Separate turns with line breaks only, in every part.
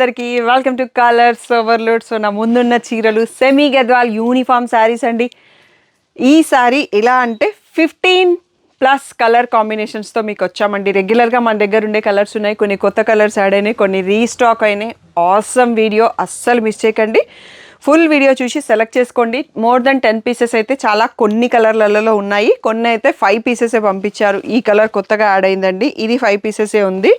అందరికీ welcome to colours overload. So నా ముందున్న చీరలు సెమీ గద్వాల్ యూనిఫామ్ శారీస్ అండి. ఈ శారీ ఎలా అంటే 15+ కలర్ కాంబినేషన్స్తో మీకు వచ్చామండి. రెగ్యులర్గా మన దగ్గర ఉండే కలర్స్ ఉన్నాయి, కొన్ని కొత్త కలర్స్ యాడ్ అయినాయి, కొన్ని రీస్టాక్ అయినాయి. ఆసమ్ వీడియో అస్సలు మిస్ చేయకండి. ఫుల్ వీడియో చూసి సెలెక్ట్ చేసుకోండి. మోర్ దెన్ 10 పీసెస్ అయితే చాలా కొన్ని కలర్లలో ఉన్నాయి, కొన్ని అయితే 5 పీసెసే పంపించారు. ఈ కలర్ కొత్తగా యాడ్ అయిందండి, ఇది 5 పీసెసే ఉంది.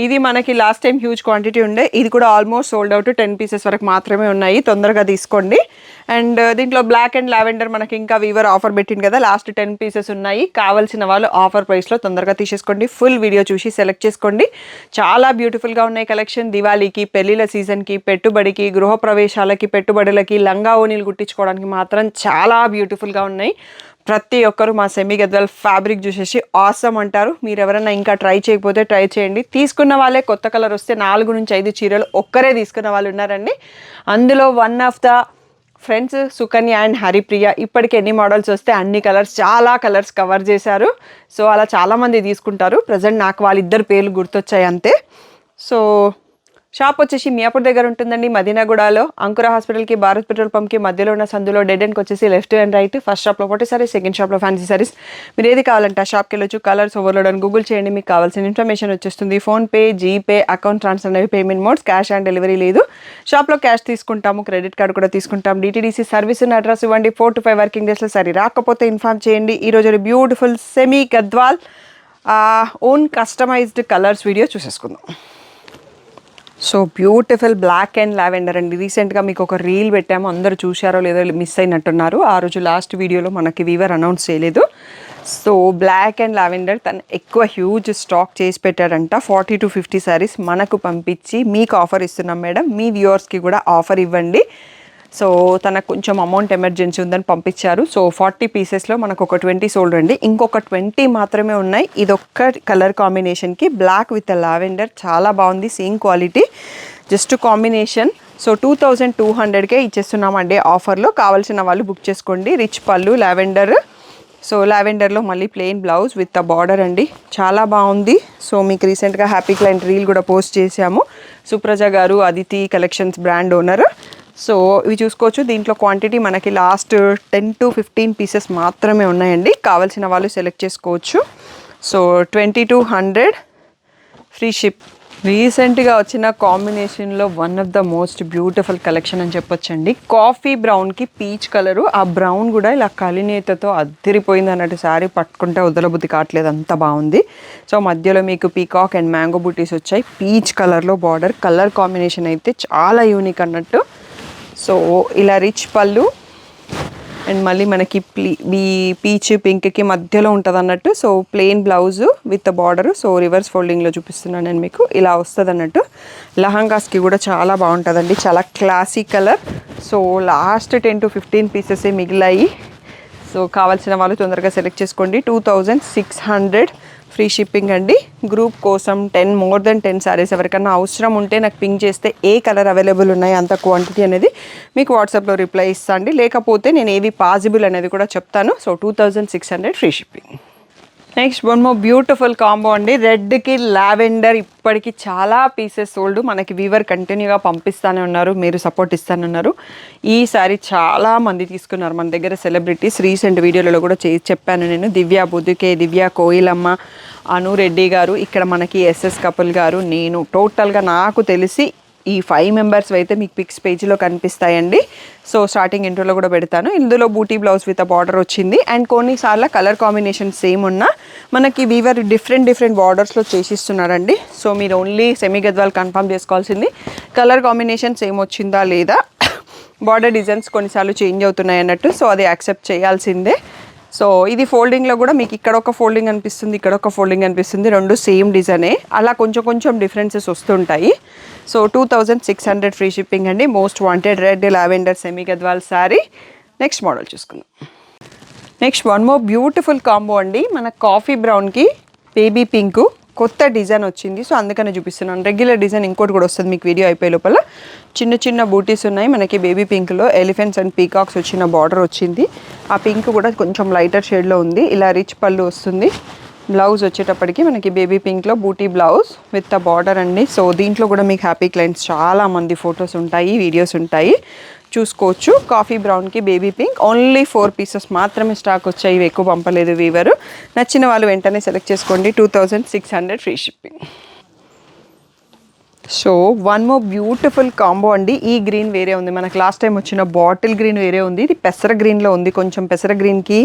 ఇది మనకి లాస్ట్ టైం హ్యూజ్ క్వాంటిటీ ఉండే, ఇది కూడా ఆల్మోస్ట్ సోల్డ్ అవుట్. 10 పీసెస్ వరకు మాత్రమే ఉన్నాయి, తొందరగా తీసుకోండి. అండ్ దీంట్లో బ్లాక్ అండ్ లావెండర్ మనకి ఇంకా వీవర్ ఆఫర్ పెట్టింది కదా, లాస్ట్ 10 పీసెస్ ఉన్నాయి. కావాల్సిన వాళ్ళు ఆఫర్ ప్రైస్లో తొందరగా తీసేసుకోండి. ఫుల్ వీడియో చూసి సెలెక్ట్ చేసుకోండి. చాలా బ్యూటిఫుల్గా ఉన్నాయి కలెక్షన్. దివాళీకి, పెళ్లిళ్ళ సీజన్కి, పెట్టుబడికి, గృహప్రవేశాలకి, పెట్టుబడులకి, లంగా ఓనీలు కుట్టించుకోవడానికి మాత్రం చాలా బ్యూటిఫుల్గా ఉన్నాయి. ప్రతి ఒక్కరు మా సెమీ గద్వాల్ ఫ్యాబ్రిక్ చూసేసి ఆసమ్ అంటారు. మీరు ఎవరైనా ఇంకా ట్రై చేయకపోతే ట్రై చేయండి. తీసుకున్న వాళ్ళే కొత్త కలర్ వస్తే 4 నుంచి 5 చీరలు ఒక్కరే తీసుకున్న వాళ్ళు ఉన్నారండి. అందులో one of the friends Sukanya and Haripriya. ఇప్పటికి ఎన్ని మోడల్స్ వస్తే అన్ని కలర్స్, చాలా కలర్స్ కవర్ చేశారు. సో అలా చాలామంది తీసుకుంటారు. ప్రజెంట్ నాకు వాళ్ళిద్దరు పేర్లు గుర్తొచ్చాయి అంతే. సో షాప్ వచ్చేసి మియాపూర్ దగ్గర ఉంటుందండి, మదీనాగూడలో. అంకుర హాస్పిటల్కి, భారత్ పెట్రోల్ పంప్కి మధ్యలో ఉన్న సందులో డెడ్ ఎండ్కి వచ్చేసి లెఫ్ట్ అండ్ రైట్. ఫస్ట్ షాప్లో ఒకటి సారీస్, సెకండ్ షాప్లో ఫ్యాన్సీ సారీస్. మీరు ఏది కావాలంటే ఆ షాప్కి వెళ్ళొచ్చు. కలర్స్ ఓవర్లోడ్ అని గూగుల్ చేయండి, మీకు కావాల్సిన ఇన్ఫర్మేషన్ వచ్చేస్తుంది. ఫోన్పే, జీపే, అకౌంట్ ట్రాన్స్ఫర్ అనేవి payment modes. Cash on delivery లేదు. షాప్లో క్యాష్ తీసుకుంటాము, క్రెడిట్ కార్డు కూడా తీసుకుంటాం. డిటీడీసీ సర్వీస్ అడ్రస్ ఇవ్వండి. 4 to 5 వర్కింగ్ డేస్లో సరే రాకపోతే ఇన్ఫార్మ్ చేయండి. ఈరోజు beautiful semi Gadwal own customized colours video చూసేసుకుందాం. So beautiful black and lavender అండి. రీసెంట్గా మీకు ఒక రీల్ పెట్టాము, అందరూ చూశారో లేదో మిస్ అయినట్టున్నారు. ఆ రోజు లాస్ట్ వీడియోలో మనకి వీవర్ అనౌన్స్ చేయలేదు. సో బ్లాక్ అండ్ లావెండర్ తను ఎక్కువ హ్యూజ్ స్టాక్ చేసి పెట్టాడంట. 40 to 50 శారీస్ మనకు పంపించి మీకు ఆఫర్ ఇస్తున్నాం మేడం, మీ వ్యూవర్స్కి కూడా ఆఫర్ ఇవ్వండి. సో తనకు కొంచెం అమౌంట్ ఎమర్జెన్సీ ఉందని పంపించారు. సో 40 పీసెస్లో మనకు ఒక 20 సోల్డ్ అండి, ఇంకొక 20 మాత్రమే ఉన్నాయి. ఇదొక్క కలర్ కాంబినేషన్కి బ్లాక్ విత్ లావెండర్ చాలా బాగుంది, same quality, just combination. So 2200కే ఇచ్చేస్తున్నామండి ఆఫర్లో. కావాల్సిన వాళ్ళు బుక్ చేసుకోండి. రిచ్ పళ్ళు, లావెండర్. సో లావెండర్లో మళ్ళీ ప్లెయిన్ బ్లౌజ్ విత్ బార్డర్ అండి, చాలా బాగుంది. సో మీకు రీసెంట్గా హ్యాపీ క్లయింట్ రీల్ కూడా పోస్ట్ చేశాము. సుప్రజ గారు, Aditi collections brand owner. So ఇవి చూసుకోవచ్చు. దీంట్లో క్వాంటిటీ మనకి లాస్ట్ 10 to 15 పీసెస్ మాత్రమే ఉన్నాయండి. కావాల్సిన వాళ్ళు సెలెక్ట్ చేసుకోవచ్చు. So 2200 free ship. రీసెంట్గా వచ్చిన కాంబినేషన్లో one of the most beautiful collection అని చెప్పొచ్చండి. కాఫీ బ్రౌన్కి పీచ్ కలరు, ఆ బ్రౌన్ కూడా ఇలా కలినేతతో అద్దరిపోయింది అన్నట్టు. శారీ పట్టుకుంటే వదలబుద్ధి కావట్లేదు, అంత బాగుంది. సో మధ్యలో మీకు పీకాక్ అండ్ మ్యాంగో బూటీస్ వచ్చాయి. పీచ్ కలర్లో బార్డర్, కలర్ కాంబినేషన్ అయితే చాలా యూనిక్ అన్నట్టు. సో ఇలా రిచ్ పళ్ళు అండ్ మళ్ళీ మనకి పీచ్ పింక్కి మధ్యలో ఉంటుంది అన్నట్టు. So plain blouse with border. So reverse ఫోల్డింగ్లో చూపిస్తున్నాను నేను మీకు, ఇలా వస్తుంది అన్నట్టు. లహంగాస్కి కూడా చాలా బాగుంటుందండి, చాలా classy colour. So last 10 to 15 పీసెసే మిగిలాయి. సో కావాల్సిన వాళ్ళు తొందరగా సెలెక్ట్ చేసుకోండి. 2600 ఫ్రీ షిప్పింగ్ అండి. గ్రూప్ కోసం మోర్ దెన్ 10 శారీస్ ఎవరికన్నా అవసరం ఉంటే నాకు పింక్ చేస్తే ఏ కలర్ అవైలబుల్ ఉన్నాయి అంత క్వాంటిటీ అనేది మీకు వాట్సాప్లో రిప్లై ఇస్తాండి. లేకపోతే నేను ఏవి పాసిబుల్ అనేది కూడా చెప్తాను. So 2600 free shipping. Next one more beautiful combo అండి. రెడ్కి లావెండర్ ఇప్పటికి చాలా పీసెస్ సోల్డ్. మనకి వీవర్ కంటిన్యూగా పంపిస్తూనే ఉన్నారు, మీరు సపోర్ట్ ఇస్తానున్నారు. ఈ సారీ చాలా మంది తీసుకున్నారు మన దగ్గర సెలబ్రిటీస్. రీసెంట్ వీడియోలలో కూడా చెప్పాను నేను. దివ్య బుద్దుకే, దివ్య కోయిలమ్మ, అను రెడ్డి గారు, ఇక్కడ మనకి ఎస్ఎస్ కపుల్ గారు, నేను. టోటల్గా నాకు తెలిసి ఈ 5 మెంబర్స్ అయితే మీకు పిక్స్ పేజీలో కనిపిస్తాయండి. సో స్టార్టింగ్ ఇంట్రోలో కూడా పెడతాను. ఇందులో బూటీ బ్లౌజ్ విత్ బార్డర్ వచ్చింది. అండ్ కొన్నిసార్లు కలర్ కాంబినేషన్ సేమ్ ఉన్నా మనకి వీవర్ డిఫరెంట్ బార్డర్స్లో చేసిస్తున్నారండి. సో మీరు ఓన్లీ సెమీ గద్వాల్ కన్ఫర్మ్ చేసుకోవాల్సింది కలర్ కాంబినేషన్ సేమ్ వచ్చిందా లేదా. బార్డర్ డిజైన్స్ కొన్నిసార్లు చేంజ్ అవుతున్నాయి అన్నట్టు. సో అది యాక్సెప్ట్ చేయాల్సిందే. సో ఇది ఫోల్డింగ్లో కూడా మీకు ఇక్కడ ఒక ఫోల్డింగ్ అనిపిస్తుంది, ఇక్కడ ఒక ఫోల్డింగ్ అనిపిస్తుంది, రెండు సేమ్ డిజైనే. అలా కొంచెం డిఫరెన్సెస్ వస్తుంటాయి. సో 2600 ఫ్రీ షిప్పింగ్ అండి. Most wanted red lavender semi Gadwal saree. Next model చూసుకుందాం. Next one more beautiful combo అండి. మన కాఫీ బ్రౌన్కి బేబీ పింక్ కొత్త డిజైన్ వచ్చింది. సో అందుకనే చూపిస్తున్నాను. రెగ్యులర్ డిజైన్ ఇంకోటి కూడా వస్తుంది మీకు వీడియో అయిపోయే లోపల. చిన్న బూటీస్ ఉన్నాయి మనకి. బేబీ పింక్లో ఎలిఫెంట్స్ అండ్ పీకాక్స్ వచ్చిన బార్డర్ వచ్చింది. ఆ పింక్ కూడా కొంచెం లైటర్ షేడ్లో ఉంది. ఇలా రిచ్ పళ్ళు వస్తుంది. బ్లౌజ్ వచ్చేటప్పటికి మనకి బేబీ పింక్లో బూటీ బ్లౌజ్ విత్ ద బార్డర్ అండి. సో దీంట్లో కూడా మీకు హ్యాపీ క్లయింట్స్ చాలామంది ఫొటోస్ ఉంటాయి, వీడియోస్ ఉంటాయి, చూసుకోవచ్చు. కాఫీ బ్రౌన్కి బేబీ పింక్ ఓన్లీ 4 పీసెస్ మాత్రమే స్టాక్ వచ్చాయి, ఇవి ఎక్కువ పంపలేదు వీవరు. నచ్చిన వాళ్ళు వెంటనే సెలెక్ట్ చేసుకోండి. 2600 free shipping. So one more beautiful combo అండి. ఈ గ్రీన్ వేరే ఉంది, మనకు లాస్ట్ టైం వచ్చిన బాటిల్ గ్రీన్ వేరే ఉంది, ఇది పెసర గ్రీన్లో ఉంది. కొంచెం పెసర గ్రీన్కి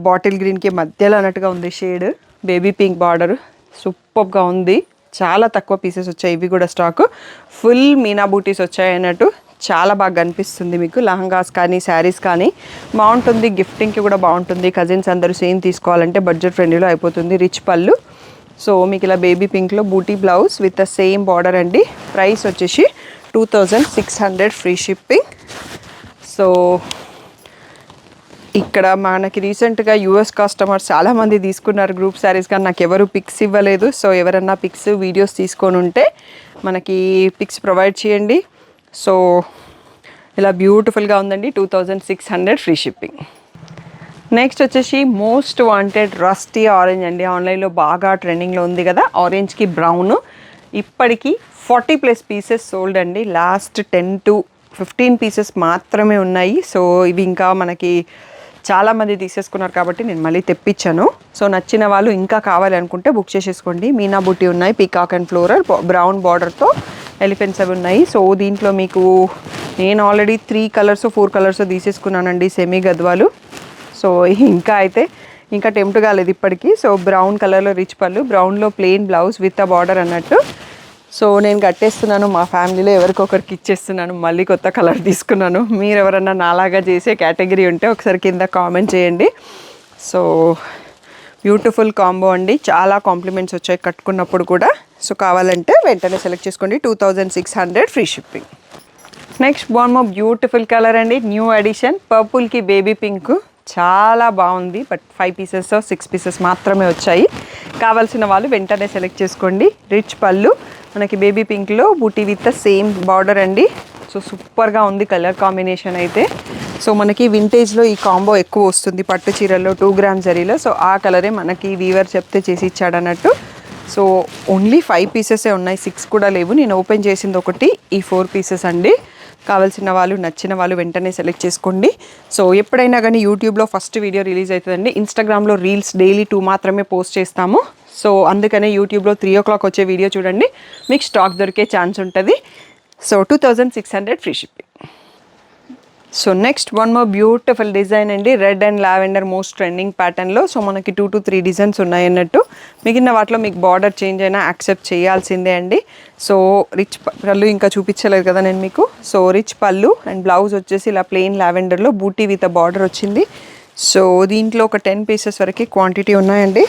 బాటిల్ గ్రీన్కి మధ్యలో అన్నట్టుగా ఉంది షేడ్. బేబీ పింక్ బార్డర్ సూపర్గా ఉంది. చాలా తక్కువ పీసెస్ వచ్చాయి, ఇవి కూడా స్టాక్ ఫుల్ మీనా బూటీస్ వచ్చాయి అన్నట్టు. చాలా బాగా కనిపిస్తుంది మీకు. లహంగాస్ కానీ శారీస్ కానీ బాగుంటుంది, గిఫ్టింగ్కి కూడా బాగుంటుంది. కజిన్స్ అందరూ సేమ్ తీసుకోవాలంటే బడ్జెట్ ఫ్రెండ్లీలో అయిపోతుంది. రిచ్ పళ్ళు. సో మీకు ఇలా బేబీ పింక్లో బూటీ blouse with the same border అండి. ప్రైస్ వచ్చేసి 2600 ఫ్రీ షిప్పింగ్. సో ఇక్కడ మనకి రీసెంట్గా యూఎస్ కస్టమర్స్ చాలామంది తీసుకున్నారు గ్రూప్ శారీస్, కానీ నాకు ఎవరు పిక్స్ ఇవ్వలేదు. సో ఎవరన్నా పిక్స్ వీడియోస్ తీసుకొని ఉంటే మనకి పిక్స్ ప్రొవైడ్ చేయండి. సో ఇలా బ్యూటిఫుల్గా ఉందండి. 2600 ఫ్రీ షిప్పింగ్. నెక్స్ట్ వచ్చేసి మోస్ట్ వాంటెడ్ రస్టీ ఆరెంజ్ అండి. ఆన్లైన్లో బాగా ట్రెండింగ్లో ఉంది కదా, ఆరెంజ్కి బ్రౌన్. ఇప్పటికీ 40+ పీసెస్ సోల్డ్ అండి. లాస్ట్ 10 to 15 పీసెస్ మాత్రమే ఉన్నాయి. సో ఇవి ఇంకా మనకి చాలామంది తీసేసుకున్నారు కాబట్టి నేను మళ్ళీ తెప్పించాను. సో నచ్చిన వాళ్ళు ఇంకా కావాలి అనుకుంటే బుక్ చేసేసుకోండి. మీనా బుట్టి ఉన్నాయి, పీకాక్ అండ్ ఫ్లోరల్ బ్రౌన్ బార్డర్తో ఎలిఫెంట్స్ అవి ఉన్నాయి. సో దీంట్లో మీకు నేను ఆల్రెడీ 3 కలర్స్ 4 కలర్స్ తీసేసుకున్నానండి సెమీ గద్వాలు. సో ఇంకా టెంప్ట్ కాలేదు ఇప్పటికీ. సో బ్రౌన్ కలర్లో రిచ్ పళ్ళు, బ్రౌన్లో plain blouse with a border అన్నట్టు. సో నేను కట్టేస్తున్నాను, మా ఫ్యామిలీలో ఎవరికొకరికి ఇచ్చేస్తున్నాను. మళ్ళీ కొత్త కలర్ తీసుకున్నాను. మీరు ఎవరన్నా నాలాగా చేసే కేటగిరీ ఉంటే ఒకసారి కింద కామెంట్ చేయండి. సో బ్యూటిఫుల్ కాంబో అండి, చాలా కాంప్లిమెంట్స్ వచ్చాయి కట్టుకున్నప్పుడు కూడా. సో కావాలంటే వెంటనే సెలెక్ట్ చేసుకోండి. 2600 free shipping. Next one more beautiful colour అండి, న్యూ ఎడిషన్. పర్పుల్కి బేబీ పింక్ చాలా బాగుంది. బట్ 5 పీసెస్ 6 పీసెస్ మాత్రమే వచ్చాయి. కావాల్సిన వాళ్ళు వెంటనే సెలెక్ట్ చేసుకోండి. రిచ్ పళ్ళు, మనకి బేబీ పింక్లో బూటీ విత్ సేమ్ బార్డర్ అండి. సో సూపర్గా ఉంది కలర్ కాంబినేషన్ అయితే. సో మనకి వింటేజ్లో ఈ కాంబో ఎక్కువ వస్తుంది పట్టు చీరల్లో 2 గ్రామ్ జరీలో. సో ఆ కలరే మనకి వీవర్ చెప్తే చేసి ఇచ్చాడు అన్నట్టు. సో ఓన్లీ 5 పీసెసే ఉన్నాయి, 6 కూడా లేవు. నేను ఓపెన్ చేసింది ఒకటి, ఈ 4 పీసెస్ అండి. కావాల్సిన వాళ్ళు నచ్చిన వాళ్ళు వెంటనే సెలెక్ట్ చేసుకోండి. సో ఎప్పుడైనా కానీ యూట్యూబ్లో ఫస్ట్ వీడియో రిలీజ్ అవుతుందండి. ఇన్స్టాగ్రామ్లో రీల్స్ డైలీ 2 మాత్రమే పోస్ట్ చేస్తాము. సో అందుకనే యూట్యూబ్లో 3 o'clock వచ్చే వీడియో చూడండి, మీకు స్టాక్ దొరికే ఛాన్స్ ఉంటుంది. So 2600 free shipping. So next one more beautiful design అండి, red and lavender most trending ప్యాటర్న్లో. సో మనకి 2 to 3 డిజైన్స్ ఉన్నాయి అన్నట్టు. మిగిలిన వాటిలో మీకు బార్డర్ చేంజ్ అయినా యాక్సెప్ట్ చేయాల్సిందే అండి. సో రిచ్ పళ్ళు ఇంకా చూపించలేదు కదా నేను మీకు. So rich pallu and blouse వచ్చేసి ఇలా ప్లెయిన్ లావెండర్లో బూటీ విత్ బార్డర్ వచ్చింది. సో దీంట్లో ఒక 10 పీసెస్ వరకు క్వాంటిటీ ఉన్నాయండి.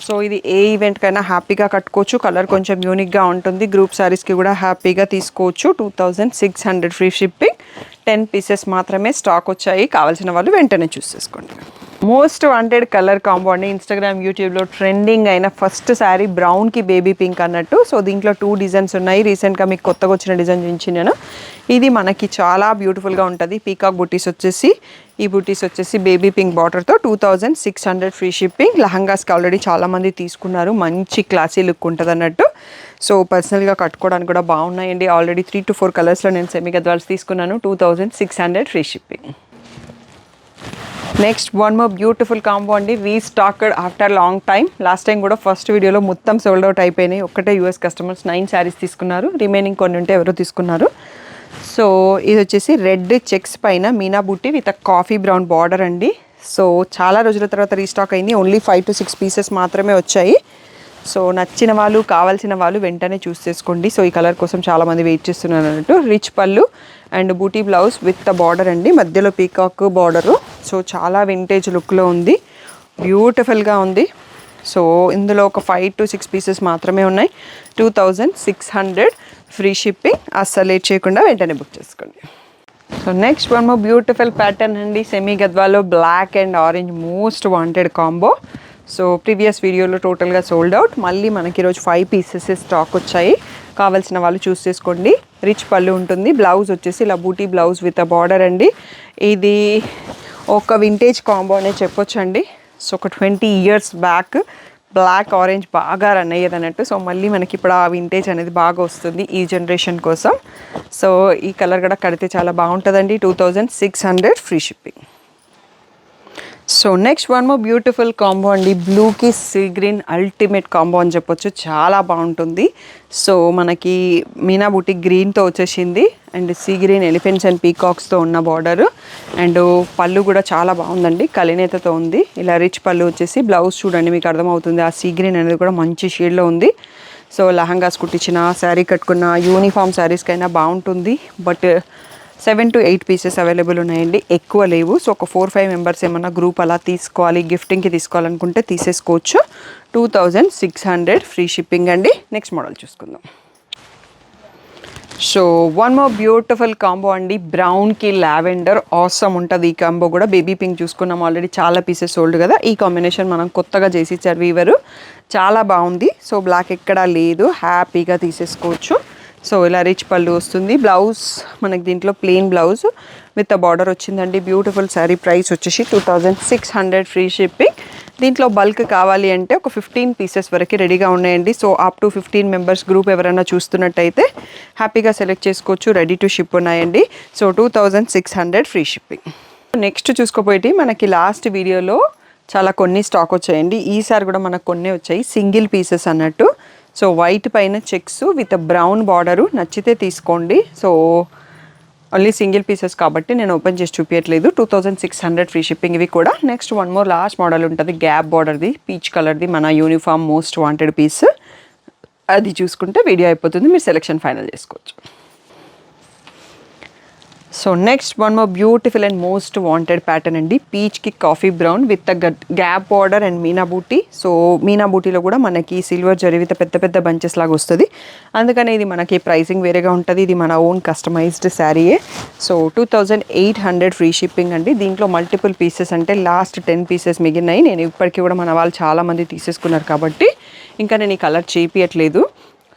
సో ఇది ఏ ఈవెంట్కైనా హ్యాపీగా కట్టుకోవచ్చు. కలర్ కొంచెం యూనిక్గా ఉంటుంది. గ్రూప్ శారీస్కి కూడా హ్యాపీగా తీసుకోవచ్చు. 2600 ఫ్రీ షిప్పింగ్. 10 పీసెస్ మాత్రమే స్టాక్ వచ్చాయి. కావాల్సిన వాళ్ళు వెంటనే చూస్ చేసుకోండి. మోస్ట్ వాంటెడ్ కలర్ కాంబో అండి. ఇన్స్టాగ్రామ్ యూట్యూబ్లో ట్రెండింగ్ అయిన ఫస్ట్ శారీ బ్రౌన్కి బేబీ పింక్ అన్నట్టు. సో దీంట్లో 2 డిజైన్స్ ఉన్నాయి. రీసెంట్గా మీకు కొత్తగా వచ్చిన డిజైన్ చూపించాను. ఇది మనకి చాలా బ్యూటిఫుల్గా ఉంటుంది. పీకాక్ బుటీస్ వచ్చేసి, ఈ బుటీస్ వచ్చేసి బేబీ పింక్ బార్డర్తో 2600 ఫ్రీ షిప్పింగ్. లహంగాస్కి ఆల్రెడీ చాలామంది తీసుకున్నారు, మంచి క్లాసీ లుక్ ఉంటుంది అన్నట్టు. సో పర్సనల్గా కట్టుకోవడానికి కూడా బాగున్నాయండి. ఆల్రెడీ 3 to 4 కలర్స్లో నేను సెమీ గద్వాల్స్ తీసుకున్నాను. 2600 free shipping. Next one more beautiful combo అండి, restocked after long time. Last time కూడా ఫస్ట్ వీడియోలో మొత్తం సోల్డ్ అవుట్ అయిపోయినాయి. ఒక్కటే యూఎస్ కస్టమర్స్ 9 శారీస్ తీసుకున్నారు, రిమైనింగ్ కొన్ని ఉంటే ఎవరో తీసుకున్నారు. సో ఇది వచ్చేసి రెడ్ చెక్స్ పైన మీనా బుట్టి విత్ కాఫీ బ్రౌన్ బార్డర్ అండి. సో చాలా రోజుల తర్వాత రీస్టాక్ అయింది. ఓన్లీ 5 to 6 పీసెస్ మాత్రమే వచ్చాయి. సో నచ్చిన వాళ్ళు కావాల్సిన వాళ్ళు వెంటనే చూస్ చేసుకోండి. సో ఈ కలర్ కోసం చాలామంది వెయిట్ చేస్తున్నారు అన్నట్టు. రిచ్ పళ్ళు అండ్ బూటీ బ్లౌజ్ విత్ ద బార్డర్ అండి, మధ్యలో పీకాక్ బార్డరు. సో చాలా వింటేజ్ లుక్లో ఉంది, బ్యూటిఫుల్గా ఉంది. సో ఇందులో ఒక 5 to 6 పీసెస్ మాత్రమే ఉన్నాయి. 2600 ఫ్రీ షిప్పింగ్. అస్సలు లేట్ చేయకుండా వెంటనే బుక్ చేసుకోండి. So next one more beautiful pattern అండి, సెమీ గద్వాలో black and orange most wanted combo. So previous వీడియోలో టోటల్గా సోల్డ్ అవుట్. మళ్ళీ మనకి ఈరోజు 5 పీసెస్ స్టాక్ వచ్చాయి. కావాల్సిన వాళ్ళు చూస్ చేసుకోండి. రిచ్ పళ్ళు ఉంటుంది, బ్లౌజ్ వచ్చేసి ఇలా బూటీ బ్లౌజ్ విత్ అ బార్డర్ అండి. ఇది ఒక వింటేజ్ కాంబో అనే చెప్పొచ్చండి. సో ఒక 20 years బ్యాక్ బ్లాక్ ఆరెంజ్ బాగా రన్ అయ్యేది అన్నట్టు. సో మళ్ళీ మనకి ఇప్పుడు ఆ వింటేజ్ అనేది బాగా వస్తుంది ఈ జనరేషన్ కోసం. సో ఈ కలర్ కూడా కడితే చాలా బాగుంటుందండి. 2600 free shipping. So next one more beautiful combo అండి. బ్లూకి సీ గ్రీన్ అల్టిమేట్ కాంబో అని చెప్పొచ్చు. చాలా బాగుంటుంది. సో మనకి మీనా బూటీ గ్రీన్తో వచ్చేసింది and sea green elephants and పీకాక్స్తో ఉన్న బార్డర్ అండ్ పళ్ళు కూడా చాలా బాగుందండి. కలినేతతో ఉంది. ఇలా రిచ్ పళ్ళు వచ్చేసి బ్లౌజ్ చూడండి మీకు అర్థమవుతుంది. ఆ సీ గ్రీన్ అనేది కూడా మంచి షేడ్లో ఉంది. సో లెహంగాస్ కుట్టించిన, శారీ కట్టుకున్న, యూనిఫామ్ శారీస్కైనా బాగుంటుంది. బట్ 7 to 8 పీసెస్ అవైలబుల్ ఉన్నాయండి, ఎక్కువ లేవు. సో ఒక 4-5 మెంబర్స్ ఏమన్నా గ్రూప్ అలా తీసుకోవాలి, గిఫ్టింగ్కి తీసుకోవాలనుకుంటే తీసేసుకోవచ్చు. 2600 ఫ్రీ షిప్పింగ్ అండి. నెక్స్ట్ మోడల్ చూసుకుందాం. So one more beautiful combo అండి. బ్రౌన్కి లావెండర్ ఆసమ్ ఉంటుంది ఈ కాంబో కూడా. బేబీ పింక్ చూసుకున్నాం ఆల్రెడీ, చాలా పీసెస్ సోల్డ్ కదా. ఈ కాంబినేషన్ మనం కొత్తగా చేసి ఇచ్చారు వీవరు, చాలా బాగుంది. సో బ్లాక్ ఎక్కడా లేదు, హ్యాపీగా తీసేసుకోవచ్చు. సో ఇలా రిచ్ పళ్ళు వస్తుంది. బ్లౌజ్ మనకి దీంట్లో ప్లెయిన్ బ్లౌజ్ విత్ బార్డర్ వచ్చిందండి. బ్యూటిఫుల్ శారీ. ప్రైస్ వచ్చేసి 2600 ఫ్రీ షిప్పింగ్. దీంట్లో బల్క్ కావాలి అంటే ఒక 15 పీసెస్ వరకు రెడీగా ఉన్నాయండి. So up to 15 members group ఎవరైనా చూస్తున్నట్టయితే హ్యాపీగా సెలెక్ట్ చేసుకోవచ్చు. రెడీ టు షిప్ ఉన్నాయండి. So 2600 free shipping. నెక్స్ట్ చూసుకోపోయి మనకి లాస్ట్ వీడియోలో చాలా కొన్ని స్టాక్ వచ్చాయండి. ఈసారి కూడా మనకు కొన్ని వచ్చాయి సింగిల్ పీసెస్ అన్నట్టు. సో వైట్ పైన చెక్స్ విత్ బ్రౌన్ బార్డరు, నచ్చితే తీసుకోండి. సో ఓన్లీ సింగిల్ పీసెస్ కాబట్టి నేను ఓపెన్ చేసి చూపించట్లేదు. 2600 ఫ్రీ షిప్పింగ్ ఇవి కూడా. Next one more last model ఉంటుంది గ్యాప్ బార్డర్ది, పీచ్ కలర్ది, మన యూనిఫామ్ మోస్ట్ వాంటెడ్ పీస్. అది చూసుకుంటే వీడియో అయిపోతుంది, మీరు సెలెక్షన్ ఫైనల్ చేసుకోవచ్చు. So next one more beautiful and most wanted pattern అండి. పీచ్కి coffee brown with gap border and మీనా బూటీ. సో మీనా బూటీలో కూడా మనకి సిల్వర్ జరీ విత్ పెద్ద పెద్ద బంచెస్ లాగా వస్తుంది. అందుకని ఇది మనకి ప్రైసింగ్ వేరేగా ఉంటుంది. ఇది మన ఓన్ కస్టమైజ్డ్ శారీయే. సో 2800 ఫ్రీ షిప్పింగ్ అండి. దీంట్లో మల్టిపుల్ పీసెస్ అంటే లాస్ట్ 10 పీసెస్ మిగిలినాయి. నేను ఇప్పటికీ కూడా మన వాళ్ళు చాలామంది తీసేసుకున్నారు కాబట్టి ఇంకా నేను ఈ కలర్ చేపియట్లేదు.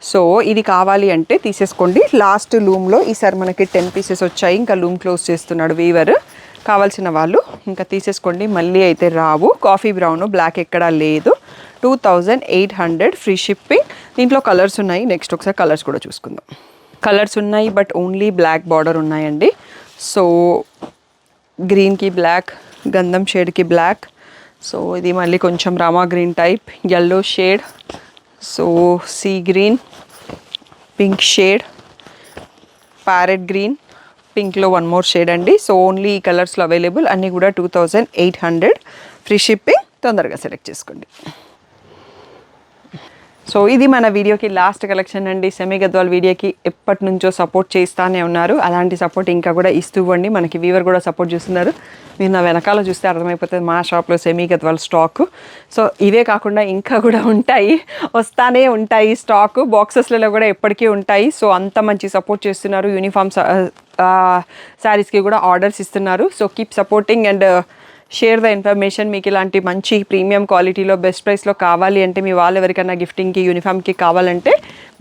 సో ఇది కావాలి అంటే తీసేసుకోండి. లాస్ట్ లూమ్లో ఈసారి మనకి 10 పీసెస్ వచ్చాయి. ఇంకా లూమ్ క్లోజ్ చేస్తున్నాడు వీవర్. కావాల్సిన వాళ్ళు ఇంకా తీసేసుకోండి, మళ్ళీ అయితే రావు. కాఫీ బ్రౌన్, బ్లాక్ ఎక్కడా లేదు. 2800 ఫ్రీ షిప్పింగ్. దీంట్లో కలర్స్ ఉన్నాయి. నెక్స్ట్ ఒకసారి కలర్స్ కూడా చూసుకుందాం. కలర్స్ ఉన్నాయి బట్ ఓన్లీ బ్లాక్ బార్డర్ ఉన్నాయండి. సో గ్రీన్కి బ్లాక్, గంధం షేడ్కి బ్లాక్. సో ఇది మళ్ళీ కొంచెం Rama green type, yellow shade, so sea green, pink shade, parrot green, పింక్లో వన్ మోర్ షేడ్ అండి. సో ఓన్లీ ఈ కలర్స్లో అవైలబుల్. అన్నీ కూడా 2800 ఫ్రీ షిప్పింగ్. తొందరగా సెలెక్ట్ చేసుకోండి. సో ఇది మన వీడియోకి లాస్ట్ కలెక్షన్ అండి. సెమీ గద్వాల్ వీడియోకి ఎప్పటి నుంచో సపోర్ట్ చేస్తూనే ఉన్నారు. అలాంటి సపోర్ట్ ఇంకా కూడా ఇస్తూ ఇవ్వండి. మనకి వీవర్ కూడా సపోర్ట్ చేస్తున్నారు. మీరు నా వెనకాల చూస్తే అర్థమైపోతుంది మా షాప్లో సెమీ గద్వాల్ స్టాక్. సో ఇవే కాకుండా ఇంకా కూడా ఉంటాయి, వస్తానే ఉంటాయి స్టాక్. బాక్సెస్లలో కూడా ఎప్పటికీ ఉంటాయి. సో అంత మంచి సపోర్ట్ చేస్తున్నారు. యూనిఫామ్ శారీస్కి కూడా ఆర్డర్స్ ఇస్తున్నారు. So keep supporting and share the information. మీకు ఇలాంటి మంచి ప్రీమియం క్వాలిటీలో బెస్ట్ ప్రైస్లో కావాలి అంటే, మీ వాళ్ళు ఎవరికైనా గిఫ్టింగ్కి, యూనిఫామ్కి కావాలంటే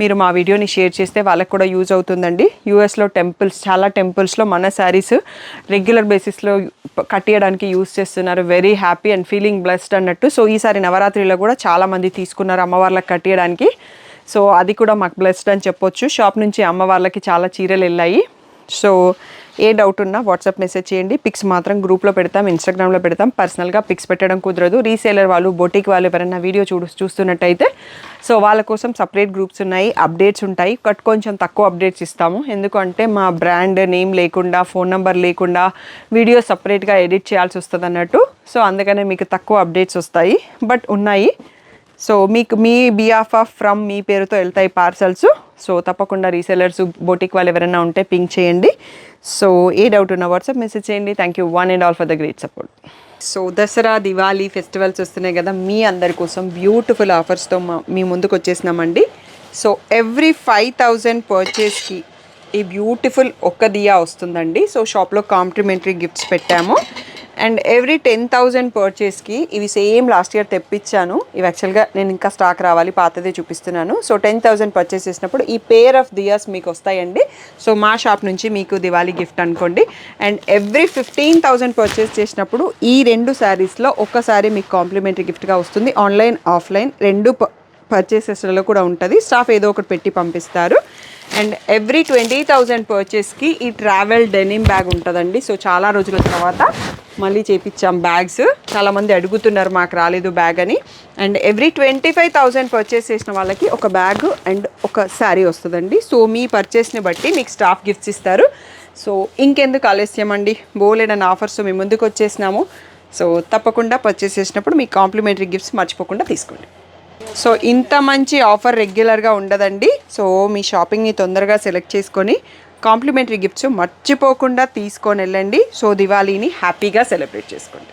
మీరు మా వీడియోని షేర్ చేస్తే వాళ్ళకి కూడా యూజ్ అవుతుందండి. యూఎస్లో టెంపుల్స్, చాలా టెంపుల్స్లో మన శారీస్ రెగ్యులర్ బేసిస్లో కట్టియడానికి యూజ్ చేస్తున్నారు. Very happy and feeling blessed అన్నట్టు. సో ఈసారి నవరాత్రిలో కూడా చాలామంది తీసుకున్నారు అమ్మవార్లకు కట్టియడానికి. సో అది కూడా మాకు బ్లెస్డ్ అని చెప్పొచ్చు. షాప్ నుంచి అమ్మవార్లకి చాలా చీరలు వెళ్ళాయి. సో ఏ డౌట్ ఉన్నా వాట్సాప్ మెసేజ్ చేయండి. పిక్స్ మాత్రం గ్రూప్లో పెడతాం, ఇన్స్టాగ్రామ్లో పెడతాం. పర్సనల్గా పిక్స్ పెట్టడం కుదరదు. రీసేలర్ వాళ్ళు, బొటిక్ వాళ్ళు ఎవరైనా వీడియో చూస్తున్నట్టయితే సో వాళ్ళ కోసం సపరేట్ గ్రూప్స్ ఉన్నాయి, అప్డేట్స్ ఉంటాయి. కొంచెం తక్కువ అప్డేట్స్ ఇస్తాము. ఎందుకంటే మా బ్రాండ్ నేమ్ లేకుండా, ఫోన్ నెంబర్ లేకుండా వీడియో సపరేట్గా ఎడిట్ చేయాల్సి వస్తుంది అన్నట్టు. సో అందుకనే మీకు తక్కువ అప్డేట్స్ వస్తాయి, బట్ ఉన్నాయి. సో మీకు మీ బిహాఫ్ ఆఫ్ ఫ్రమ్ మీ పేరుతో వెళ్తాయి పార్సల్స్. సో తప్పకుండా రీసెలర్స్, బొటిక్ వాళ్ళు ఎవరైనా ఉంటే పింక్ చేయండి. సో ఏ డౌట్ ఉన్నా వాట్సాప్ మెసేజ్ చేయండి. Thank you one and all for the great support. So Dasara, Diwali festivals వస్తున్నాయి కదా, మీ అందరి కోసం బ్యూటిఫుల్ ఆఫర్స్తో మీ ముందుకు వచ్చేసినామండి. సో ఎవ్రీ 5000 పర్చేస్కి ఈ బ్యూటిఫుల్ ఒక్క దియా వస్తుందండి. సో షాప్లో కాంప్లిమెంటరీ గిఫ్ట్స్ పెట్టాము. అండ్ ఎవ్రీ 10,000 పర్చేస్కి ఇవి సేమ్ లాస్ట్ ఇయర్ తెప్పించాను. ఇవి యాక్చువల్గా నేను ఇంకా స్టాక్ రావాలి, పాతదే చూపిస్తున్నాను. సో 10,000 పర్చేస్ చేసినప్పుడు ఈ పేర్ ఆఫ్ దియాస్ మీకు వస్తాయండి. సో మా షాప్ నుంచి మీకు దివాళీ గిఫ్ట్ అనుకోండి. అండ్ ఎవ్రీ 15,000 పర్చేస్ చేసినప్పుడు ఈ 2 శారీస్లో ఒక శారీ మీకు కాంప్లిమెంటరీ గిఫ్ట్గా వస్తుంది. ఆన్లైన్ ఆఫ్లైన్ 2 పర్చేసెస్లలో కూడా ఉంటుంది. స్టాఫ్ ఏదో ఒకటి పెట్టి పంపిస్తారు. అండ్ ఎవ్రీ 20,000 పర్చేస్కి ఈ ట్రావెల్ డెనిమ్ బ్యాగ్ ఉంటుందండి. సో చాలా రోజుల తర్వాత మళ్ళీ చేపించాం బ్యాగ్స్. చాలామంది అడుగుతున్నారు మాకు రాలేదు బ్యాగ్ అని. అండ్ ఎవ్రీ 25,000 పర్చేస్ చేసిన వాళ్ళకి ఒక బ్యాగ్ అండ్ ఒక శారీ వస్తుందండి. సో మీ పర్చేస్ని బట్టి మీకు స్టాఫ్ గిఫ్ట్స్ ఇస్తారు. సో ఇంకెందుకు ఆలస్యం అండి, బోలెడన్ ఆఫర్స్ మీ ముందుకు వచ్చేసినాము. సో తప్పకుండా పర్చేస్ చేసినప్పుడు మీ కాంప్లిమెంటరీ గిఫ్ట్స్ మర్చిపోకుండా తీసుకోండి. సో ఇంత మంచి ఆఫర్ రెగ్యులర్గా ఉండదండి. సో మీ షాపింగ్ని తొందరగా సెలెక్ట్ చేసుకొని కాంప్లిమెంటరీ గిఫ్ట్స్ మర్చిపోకుండా తీసుకొని వెళ్ళండి. సో దివాళీని హ్యాపీగా సెలబ్రేట్ చేసుకోండి.